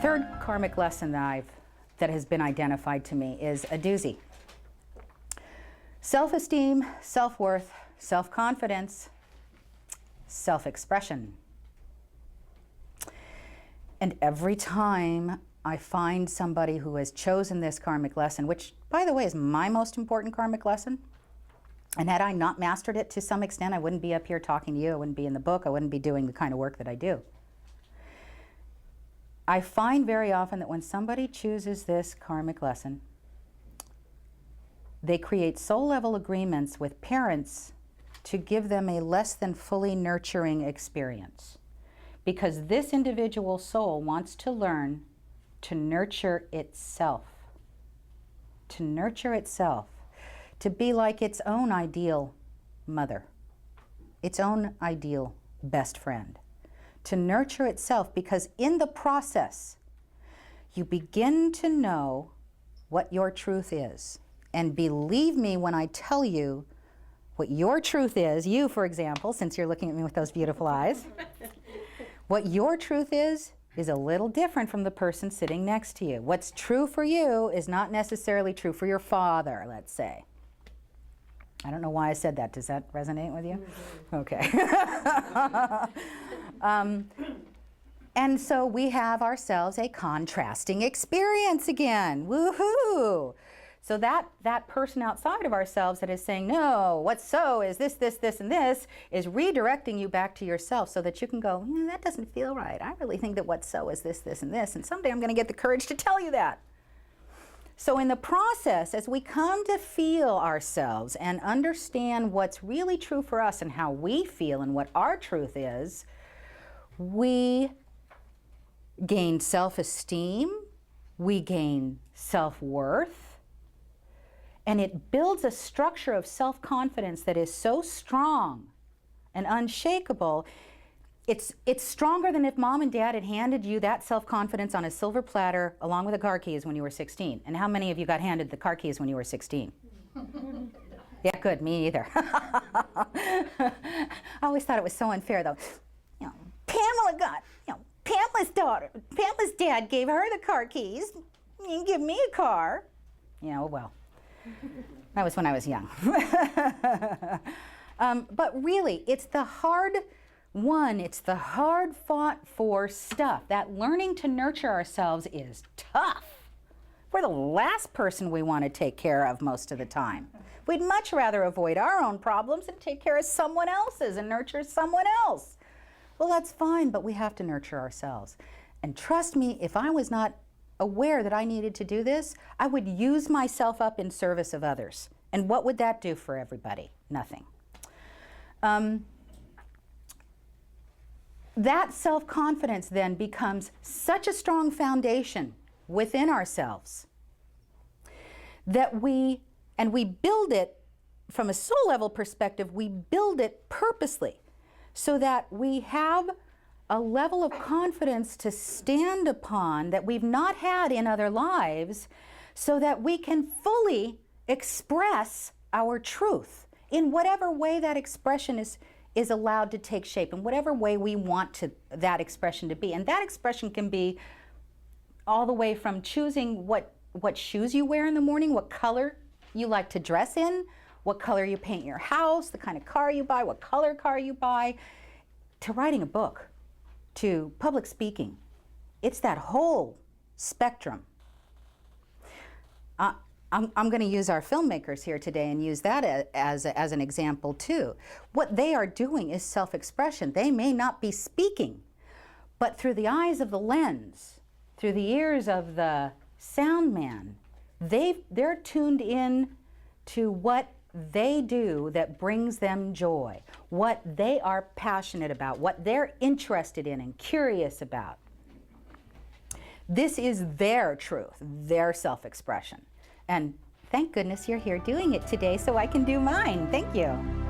Third karmic lesson that has been identified to me is a doozy. Self-esteem, self-worth, self-confidence, self-expression. And every time I find somebody who has chosen this karmic lesson, which, by the way, is my most important karmic lesson, and had I not mastered it to some extent, I wouldn't be up here talking to you, I wouldn't be in the book, I wouldn't be doing the kind of work that I do. I find very often that when somebody chooses this karmic lesson, they create soul-level agreements with parents to give them a less than fully nurturing experience. Because this individual soul wants to learn to nurture itself. To nurture itself. To be like its own ideal mother. Its own ideal best friend. To nurture itself, because in the process, you begin to know what your truth is. And believe me when I tell you what your truth is, you, for example, since you're looking at me with those beautiful eyes, what your truth is a little different from the person sitting next to you. What's true for you is not necessarily true for your father, let's say. I don't know why I said that. Does that resonate with you? Okay. And so we have ourselves a contrasting experience again. Woohoo! So that person outside of ourselves that is saying, no, what's so is this, this, this, and this, is redirecting you back to yourself so that you can go, that doesn't feel right. I really think that what's so is this, this, and this, and someday I'm going to get the courage to tell you that. So in the process, as we come to feel ourselves and understand what's really true for us and how we feel and what our truth is, we gain self-esteem, we gain self-worth, and it builds a structure of self-confidence that is so strong and unshakable. It's stronger than if mom and dad had handed you that self-confidence on a silver platter along with the car keys when you were 16. And how many of you got handed the car keys when you were 16? Yeah, good, me either. I always thought it was so unfair though. Pamela got, Pamela's dad gave her the car keys. You didn't give me a car. Well. That was when I was young. But really, it's the hard fought for stuff. That learning to nurture ourselves is tough. We're the last person we want to take care of most of the time. We'd much rather avoid our own problems and take care of someone else's and nurture someone else. Well, that's fine, but we have to nurture ourselves. And trust me, if I was not aware that I needed to do this, I would use myself up in service of others. And what would that do for everybody? Nothing. That self-confidence then becomes such a strong foundation within ourselves that we build it from a soul level perspective, we build it purposely so that we have a level of confidence to stand upon that we've not had in other lives so that we can fully express our truth in whatever way that expression is allowed to take shape, in whatever way we want that expression to be. And that expression can be all the way from choosing what shoes you wear in the morning, what color you like to dress in, what color you paint your house, the kind of car you buy, what color car you buy, to writing a book, to public speaking. It's that whole spectrum. I'm going to use our filmmakers here today and use that as an example too. What they are doing is self-expression. They may not be speaking, but through the eyes of the lens, through the ears of the sound man, they're tuned in to what they do that brings them joy, what they are passionate about, what they're interested in and curious about. This is their truth, their self-expression. And thank goodness you're here doing it today so I can do mine. Thank you.